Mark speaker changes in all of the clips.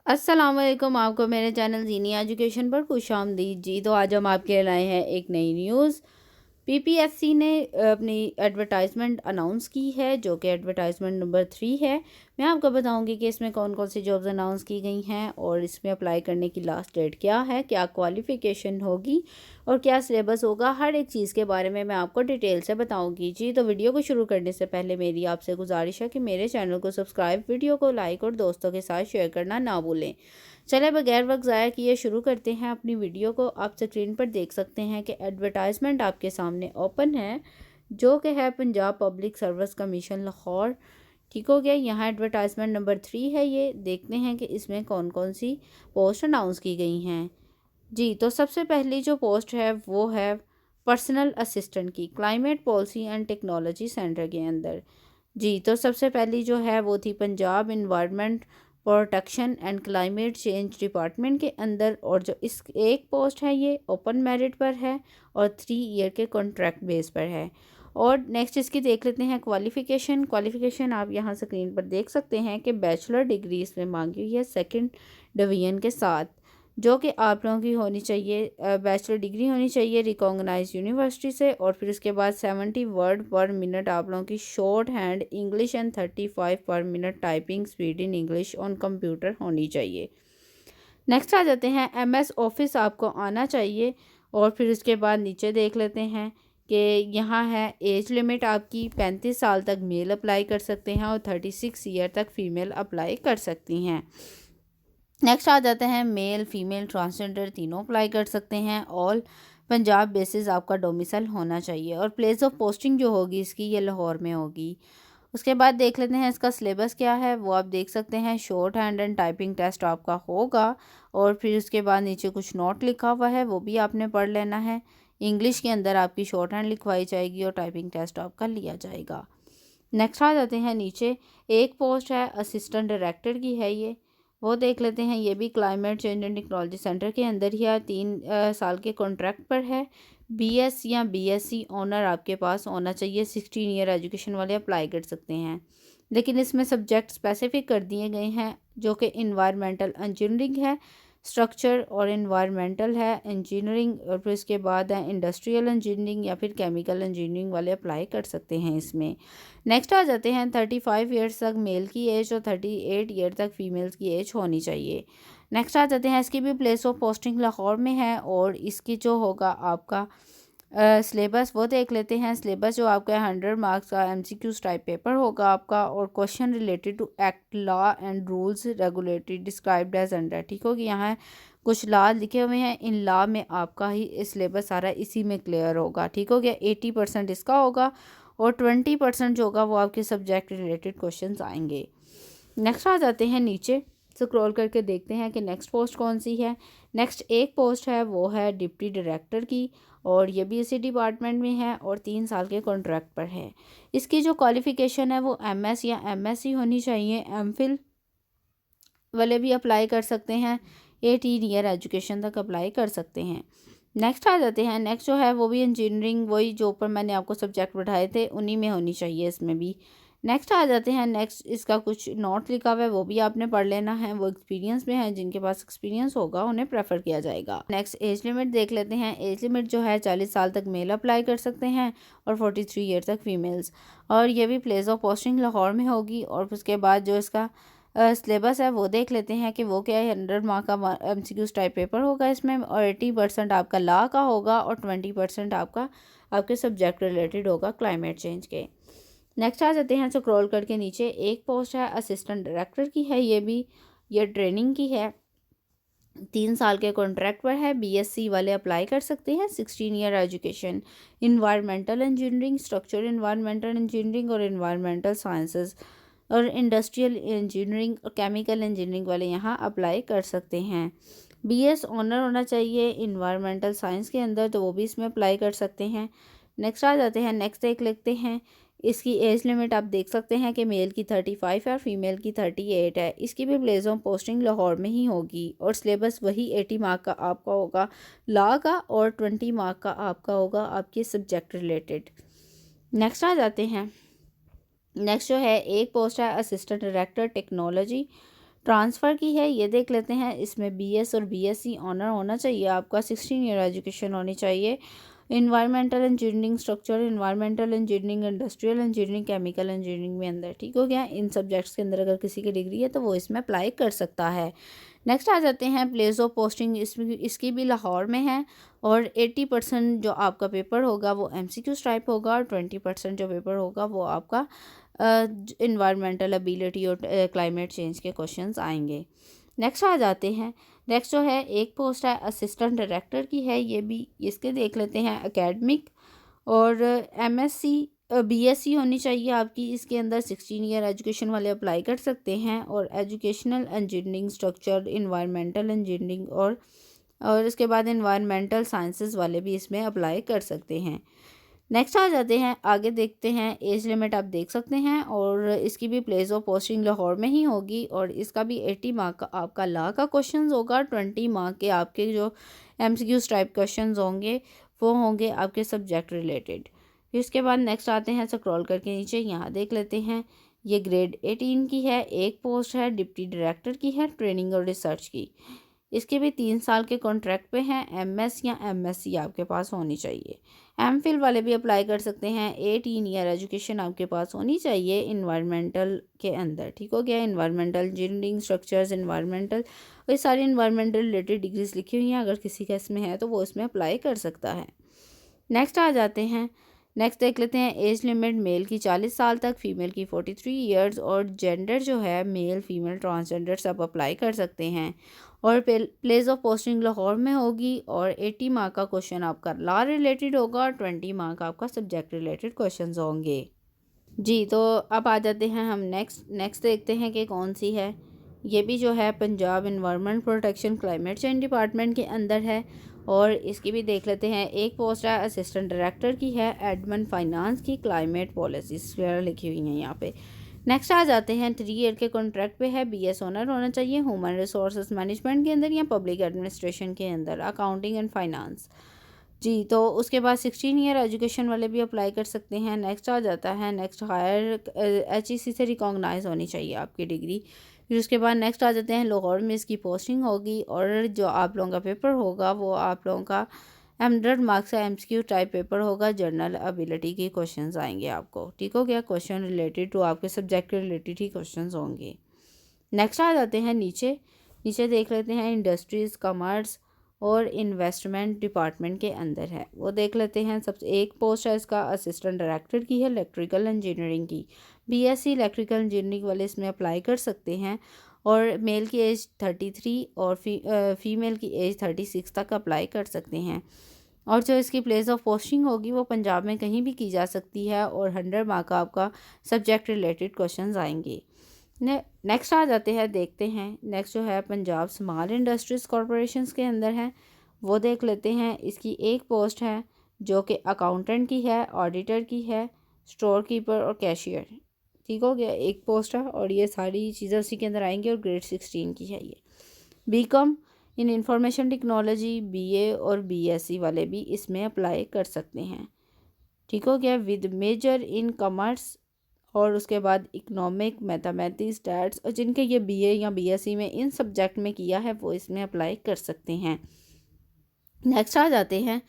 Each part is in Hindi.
Speaker 1: अस्सलाम वालेकुम। आपको मेरे चैनल जीनी एजुकेशन पर खुशामदीद जी। तो आज हम आपके लिए लाए हैं एक नई न्यूज़। पीपीएससी ने अपनी एडवर्टाइजमेंट अनाउंस की है, जो कि एडवर्टाइजमेंट नंबर 3 है। मैं आपको बताऊंगी कि इसमें कौन कौन सी जॉब्स अनाउंस की गई हैं और इसमें अप्लाई करने की लास्ट डेट क्या है, क्या क्वालिफ़िकेशन होगी और क्या सिलेबस होगा। हर एक चीज़ के बारे में मैं आपको डिटेल से बताऊंगी जी। तो वीडियो को शुरू करने से पहले मेरी आपसे गुजारिश है कि मेरे चैनल को सब्सक्राइब, वीडियो को लाइक और दोस्तों के साथ शेयर करना ना भूलें। चले बगैर वक्त ज़ाया किए शुरू करते हैं अपनी वीडियो को। आप स्क्रीन पर देख सकते हैं कि एडवर्टाइजमेंट आपके सामने ओपन है, जो कि है Punjab public service commission Lahore. ठीक हो गया। यहाँ एडवर्टाइजमेंट नंबर 3 है। ये देखते हैं कि इसमें कौन कौन सी पोस्ट अनाउंस की गई हैं जी। तो सबसे पहली जो पोस्ट है वो है पर्सनल असिस्टेंट की, climate policy and technology centre के अंदर जी। तो सबसे पहली जो है वो थी Punjab environment protection and climate change department के अंदर, और जो इस एक पोस्ट है ये ओपन मेरिट पर है और 3 ईयर के कॉन्ट्रैक्ट बेस पर है। और नेक्स्ट इसकी देख लेते हैं क्वालिफ़िकेशन आप यहाँ स्क्रीन पर देख सकते हैं कि बैचलर डिग्री इसमें मांगी हुई है सेकंड डिवीजन के साथ, जो कि आप लोगों की होनी चाहिए, बैचलर डिग्री होनी चाहिए रिकॉग्नाइज यूनिवर्सिटी से। और फिर उसके बाद 70 वर्ड पर मिनट आप लोगों की शॉर्ट हैंड इंग्लिश एंड 35 पर minute typing speed in English on computer होनी चाहिए। नेक्स्ट आ जाते हैं एमएस ऑफिस आपको आना चाहिए। और फिर उसके बाद नीचे देख लेते हैं कि यहाँ है एज लिमिट आपकी 35 साल तक मेल अप्लाई कर सकते हैं और 36 ईयर तक फीमेल अप्लाई कर सकती हैं। नेक्स्ट आ जाते हैं मेल फीमेल ट्रांसजेंडर तीनों अप्लाई कर सकते हैं। ऑल पंजाब बेसिस आपका डोमिसाइल होना चाहिए और प्लेस ऑफ पोस्टिंग जो होगी इसकी ये लाहौर में होगी। उसके बाद देख लेते हैं इसका सिलेबस क्या है, वो आप देख सकते हैं। Shorthand and typing test आपका होगा और फिर उसके बाद नीचे कुछ नोट लिखा हुआ है, वो भी आपने पढ़ लेना है। इंग्लिश के अंदर आपकी शॉर्ट हैंड लिखवाई जाएगी और टाइपिंग टेस्ट आपका लिया जाएगा। नेक्स्ट आ जाते हैं नीचे, एक पोस्ट है असिस्टेंट डायरेक्टर की है ये, वो देख लेते हैं। ये भी climate change and technology centre के अंदर ही है, 3 साल के कॉन्ट्रैक्ट पर है। बीएस या बीएससी ऑनर आपके पास होना चाहिए, 16 ईयर एजुकेशन वाले अप्लाई कर सकते हैं। लेकिन इसमें सब्जेक्ट स्पेसिफिक कर दिए गए हैं, जो कि इन्वायरमेंटल इंजीनियरिंग है, स्ट्रक्चर और इन्वायरमेंटल है इंजीनियरिंग, और फिर इसके बाद है इंडस्ट्रियल इंजीनियरिंग या फिर केमिकल इंजीनियरिंग वाले अप्लाई कर सकते हैं इसमें। नेक्स्ट आ जाते हैं 35 ईयर्स तक मेल की एज और 38 ईयर तक फीमेल्स की एज होनी चाहिए। नेक्स्ट आ जाते हैं, इसकी भी प्लेस ऑफ पोस्टिंग लाहौर में है और इसकी जो होगा आपका सिलेबस वो देख लेते हैं। सिलेबस जो आपका 100 मार्क्स का एमसीक्यूज टाइप पेपर होगा आपका, और question related to act law and rules regulatory described as under. ठीक होगी, यहाँ कुछ लॉ लिखे हुए हैं, इन लॉ में आपका ही सिलेबस सारा इसी में क्लियर होगा। ठीक हो गया। 80% इसका होगा और 20% जो होगा वो आपके सब्जेक्ट रिलेटेड क्वेश्चंस आएंगे। नेक्स्ट आ जाते हैं नीचे, स्क्रॉल करके देखते हैं कि नेक्स्ट पोस्ट कौन सी है। नेक्स्ट एक पोस्ट है वो है डिप्टी डायरेक्टर की, और ये भी इसी डिपार्टमेंट में है और 3 साल के कॉन्ट्रैक्ट पर है। इसकी जो क्वालिफ़िकेशन है वो एमएस या एमएससी होनी चाहिए। एमफिल वाले भी अप्लाई कर सकते हैं, 18 ईयर एजुकेशन तक अप्लाई कर सकते हैं। नेक्स्ट आ जाते हैं, नेक्स्ट जो है वो भी इंजीनियरिंग, वही जो ऊपर मैंने आपको सब्जेक्ट बताए थे उन्हीं में होनी चाहिए इसमें भी। नेक्स्ट आ जाते हैं, नेक्स्ट इसका कुछ नोट लिखा हुआ है वो भी आपने पढ़ लेना है, वो एक्सपीरियंस में है, जिनके पास एक्सपीरियंस होगा उन्हें प्रेफर किया जाएगा। नेक्स्ट एज लिमिट देख लेते हैं। एज लिमिट जो है 40 साल तक मेल अप्लाई कर सकते हैं और 43 ईयर तक फीमेल्स, और ये भी प्लेस ऑफ पोस्टिंग लाहौर में होगी। और उसके बाद जो इसका सिलेबस है वो देख लेते हैं कि वो क्या है। 100 मार्क का एमसीक्यूज टाइप पेपर होगा इसमें, और 80% आपका लॉ का होगा और 20% आपका आपके सब्जेक्ट रिलेटेड होगा क्लाइमेट चेंज के। नेक्स्ट आ जाते हैं स्क्रॉल करके नीचे, एक पोस्ट है असिस्टेंट डायरेक्टर की है, ये ट्रेनिंग की है, 3 साल के कॉन्ट्रैक्ट पर है। बीएससी वाले अप्लाई कर सकते हैं, 16 year education, environmental engineering, structure environmental engineering और इन्वायरमेंटल साइंसेज और इंडस्ट्रियल इंजीनियरिंग और केमिकल इंजीनियरिंग वाले यहाँ अप्लाई कर सकते हैं। बीएस ऑनर होना चाहिए इन्वायरमेंटल साइंस के अंदर, तो वो भी इसमें अप्लाई कर सकते हैं। नेक्स्ट आ जाते हैं, नेक्स्ट एक लिखते हैं। इसकी एज लिमिट आप देख सकते हैं कि मेल की 35 है और फीमेल की 38 है। इसकी भी प्लेस ऑफ पोस्टिंग लाहौर में ही होगी और सिलेबस वही 80 मार्क का आपका होगा लॉ का और 20 मार्क का आपका होगा आपके सब्जेक्ट रिलेटेड। नेक्स्ट आ जाते हैं, नेक्स्ट जो है एक पोस्ट है असिस्टेंट डायरेक्टर टेक्नोलॉजी ट्रांसफ़र की है ये देख लेते हैं। इसमें बीएस और बीएससी ऑनर होना चाहिए आपका, 16 ईयर एजुकेशन होनी चाहिए। Environmental engineering, structure environmental engineering, industrial engineering, chemical engineering में अंदर, ठीक हो गया। इन सब्जेक्ट्स के अंदर अगर किसी की डिग्री है तो वो इसमें अप्लाई कर सकता है। नेक्स्ट आ जाते हैं प्लेस ऑफ पोस्टिंग। इसकी भी लाहौर में है और 80% जो आपका पेपर होगा वो एमसीक्यू टाइप होगा और 20% जो पेपर होगा वो आपका इन्वायरमेंटल एबिलिटी और क्लाइमेट चेंज के क्वेश्चंस आएंगे। नेक्स्ट आ जाते हैं। नेक्स्ट जो है एक पोस्ट है असिस्टेंट डायरेक्टर की है, ये भी इसके देख लेते हैं। एकेडमिक और एमएससी बीएससी होनी चाहिए आपकी। इसके अंदर 16 ईयर एजुकेशन वाले अप्लाई कर सकते हैं। और educational engineering, structure environmental engineering और इसके बाद इन्वायरमेंटल साइंसेस वाले भी इसमें अप्लाई कर सकते हैं। नेक्स्ट आ जाते हैं, आगे देखते हैं। एज लिमिट आप देख सकते हैं और इसकी भी प्लेस ऑफ पोस्टिंग लाहौर में ही होगी और इसका भी 80 मार्क का आपका लॉ का क्वेश्चन होगा। 20 मार्क के आपके जो एमसीक्यूज टाइप क्वेश्चन होंगे वो होंगे आपके सब्जेक्ट रिलेटेड। फिर इसके बाद नेक्स्ट आते हैं, स्क्रॉल करके नीचे यहाँ देख लेते हैं। ये ग्रेड 18 की है, एक पोस्ट है डिप्टी डायरेक्टर की है, ट्रेनिंग और रिसर्च की। इसके भी 3 साल के कॉन्ट्रैक्ट पे हैं। एमएस या एमएससी आपके पास होनी चाहिए। एमफिल वाले भी अप्लाई कर सकते हैं। 18 ईयर एजुकेशन आपके पास होनी चाहिए इन्वायरमेंटल के अंदर, ठीक हो गया। इन्वायरमेंटल इंजीनियरिंग, स्ट्रक्चर्स इन्वायरमेंटल, ये सारी इन्वायरमेंटल रिलेटेड डिग्रीज लिखी हुई हैं। अगर किसी का इसमें है तो वो इसमें अप्लाई कर सकता है। नेक्स्ट आ जाते हैं। नेक्स्ट देख लेते हैं। एज लिमिट मेल की 40 साल तक, फीमेल की 43 ईयर्स और जेंडर जो है मेल फीमेल ट्रांसजेंडर सब अप्लाई कर सकते हैं। और प्लेस ऑफ पोस्टिंग लाहौर में होगी और 80 मार्क का क्वेश्चन आपका लॉ रिलेटेड होगा और 20 मार्क आपका सब्जेक्ट रिलेटेड क्वेश्चन होंगे। जी, तो अब आ जाते हैं हम नेक्स्ट देखते हैं कि कौन सी है। ये भी जो है Punjab environment protection climate change department के अंदर है और इसकी भी देख लेते हैं। एक पोस्ट है असिस्टेंट डायरेक्टर की है, एडमिन फाइनेंस की, क्लाइमेट पॉलिसीज वगैरह लिखी हुई हैं यहाँ पे। नेक्स्ट आ जाते हैं। 3 ईयर के कॉन्ट्रैक्ट पे है, बीएस ऑनर होना चाहिए, ह्यूमन रिसोर्सेज मैनेजमेंट के अंदर या पब्लिक एडमिनिस्ट्रेशन के अंदर, अकाउंटिंग एंड फाइनेंस। जी, तो उसके बाद 16 ईयर एजुकेशन वाले भी अप्लाई कर सकते हैं। नेक्स्ट आ जाता है। नेक्स्ट हायर एचईसी से रिकॉग्नाइज होनी चाहिए आपकी डिग्री। फिर उसके बाद नेक्स्ट आ जाते हैं। लाहौर में इसकी पोस्टिंग होगी और जो आप लोगों का पेपर होगा वो आप लोगों का 100 मार्क्स का एमसीक्यू टाइप पेपर होगा। जनरल एबिलिटी के क्वेश्चंस आएंगे आपको, ठीक हो गया। क्वेश्चन रिलेटेड टू आपके सब्जेक्ट के रिलेटेड ही क्वेश्चंस होंगे। नेक्स्ट आ जाते हैं नीचे देख लेते हैं। इंडस्ट्रीज़, कॉमर्स और इन्वेस्टमेंट डिपार्टमेंट के अंदर है, वो देख लेते हैं। सबसे एक पोस्ट है इसका असिस्टेंट डायरेक्टर की है, इलेक्ट्रिकल इंजीनियरिंग की। बीएससी इलेक्ट्रिकल इंजीनियरिंग वाले इसमें अप्लाई कर सकते हैं और मेल की एज 33 और फीमेल की एज 36 तक अप्लाई कर सकते हैं। और जो इसकी प्लेस ऑफ पोस्टिंग होगी वो पंजाब में कहीं भी की जा सकती है और 100 मार्क का आपका सब्जेक्ट रिलेटेड क्वेश्चन आएंगे। नेक्स्ट आ जाते हैं, देखते हैं। नेक्स्ट जो है पंजाब स्मॉल इंडस्ट्रीज़ कॉरपोरेशंस के अंदर है, वो देख लेते हैं। इसकी एक पोस्ट है जो कि अकाउंटेंट की है, ऑडिटर की है, स्टोर कीपर और कैशियर, ठीक हो गया। एक पोस्ट है और ये सारी चीज़ें उसी के अंदर आएंगी और ग्रेड 16 की है ये। BCom in information technology, BA और बीएससी वाले भी इसमें अप्लाई कर सकते हैं, ठीक हो गया। विद मेजर इन कॉमर्स और उसके बाद इकोनॉमिक, मैथमेटिक्स, स्टैट्स, और जिनके ये बीए या बीएससी में इन सब्जेक्ट में किया है वो इसमें अप्लाई कर सकते हैं। नेक्स्ट आ जाते हैं।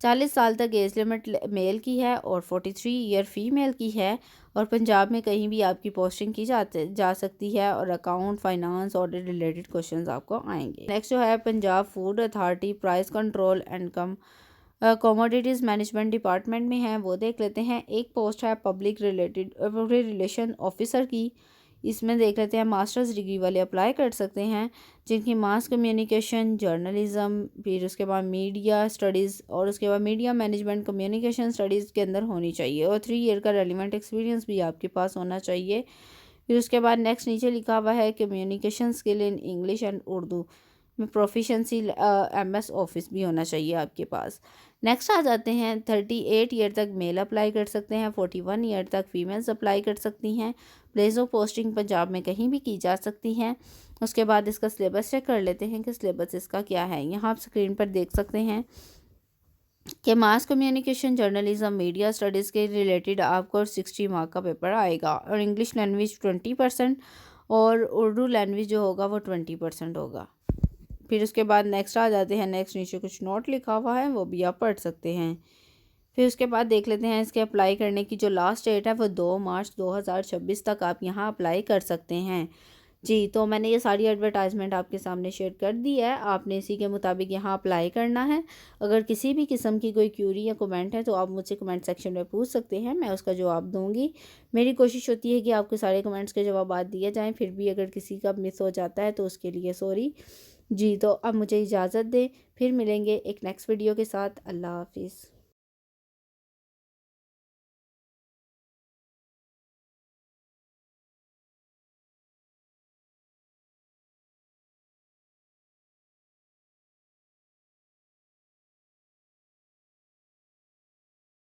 Speaker 1: 40 साल तक एज लिमिट मेल की है और 43 ईयर फीमेल की है और पंजाब में कहीं भी आपकी पोस्टिंग की जा सकती है और account, finance, audit related questions आपको आएंगे। नेक्स्ट जो है Punjab food authority price control and commodities management department में है, वो देख लेते हैं। एक पोस्ट है पब्लिक रिलेशन ऑफिसर की, इसमें देख लेते हैं। मास्टर्स डिग्री वाले अप्लाई कर सकते हैं जिनकी मास कम्युनिकेशन, जर्नलिज्म, फिर उसके बाद मीडिया स्टडीज़ और उसके बाद मीडिया मैनेजमेंट कम्युनिकेशन स्टडीज़ के अंदर होनी चाहिए और 3 ईयर का रेलिवेंट एक्सपीरियंस भी आपके पास होना चाहिए। फिर उसके बाद नेक्स्ट नीचे लिखा हुआ है communication skill in English and Urdu में प्रोफिशेंसी, एमएस ऑफिस भी होना चाहिए आपके पास। नेक्स्ट आ जाते हैं। 38 ईयर तक मेल अप्लाई कर सकते हैं, 41 ईयर तक फीमेल्स अप्लाई कर सकती हैं। प्लेस ऑफ पोस्टिंग पंजाब में कहीं भी की जा सकती हैं। उसके बाद इसका सिलेबस चेक कर लेते हैं कि सिलेबस इसका क्या है। यहाँ आप स्क्रीन पर देख सकते हैं कि mass communication, journalism, media studies के रिलेटेड आपको 60 मार्क का पेपर आएगा और इंग्लिश लैंग्वेज 20% और उर्दू लैंग्वेज जो होगा वो 20% होगा। फिर उसके बाद नेक्स्ट आ जाते हैं। नेक्स्ट नीचे कुछ नोट लिखा हुआ है, वो भी आप पढ़ सकते हैं। फिर उसके बाद देख लेते हैं इसके अप्लाई करने की जो लास्ट डेट है वो 2 मार्च 2026 तक आप यहाँ अप्लाई कर सकते हैं। जी, तो मैंने ये सारी एडवर्टाइजमेंट आपके सामने शेयर कर दी है, आपने इसी के मुताबिक यहाँ अप्लाई करना है। अगर किसी भी किस्म की कोई क्यूरी या कमेंट है तो आप मुझसे कमेंट सेक्शन में पूछ सकते हैं, मैं उसका जवाब दूँगी। मेरी कोशिश होती है कि आपके सारे कमेंट्स के जवाब दिए जाएँ, फिर भी अगर किसी का मिस हो जाता है तो उसके लिए सॉरी। जी, तो अब मुझे इजाज़त दें, फिर मिलेंगे एक नेक्स्ट वीडियो के साथ। अल्लाह हाफिज़।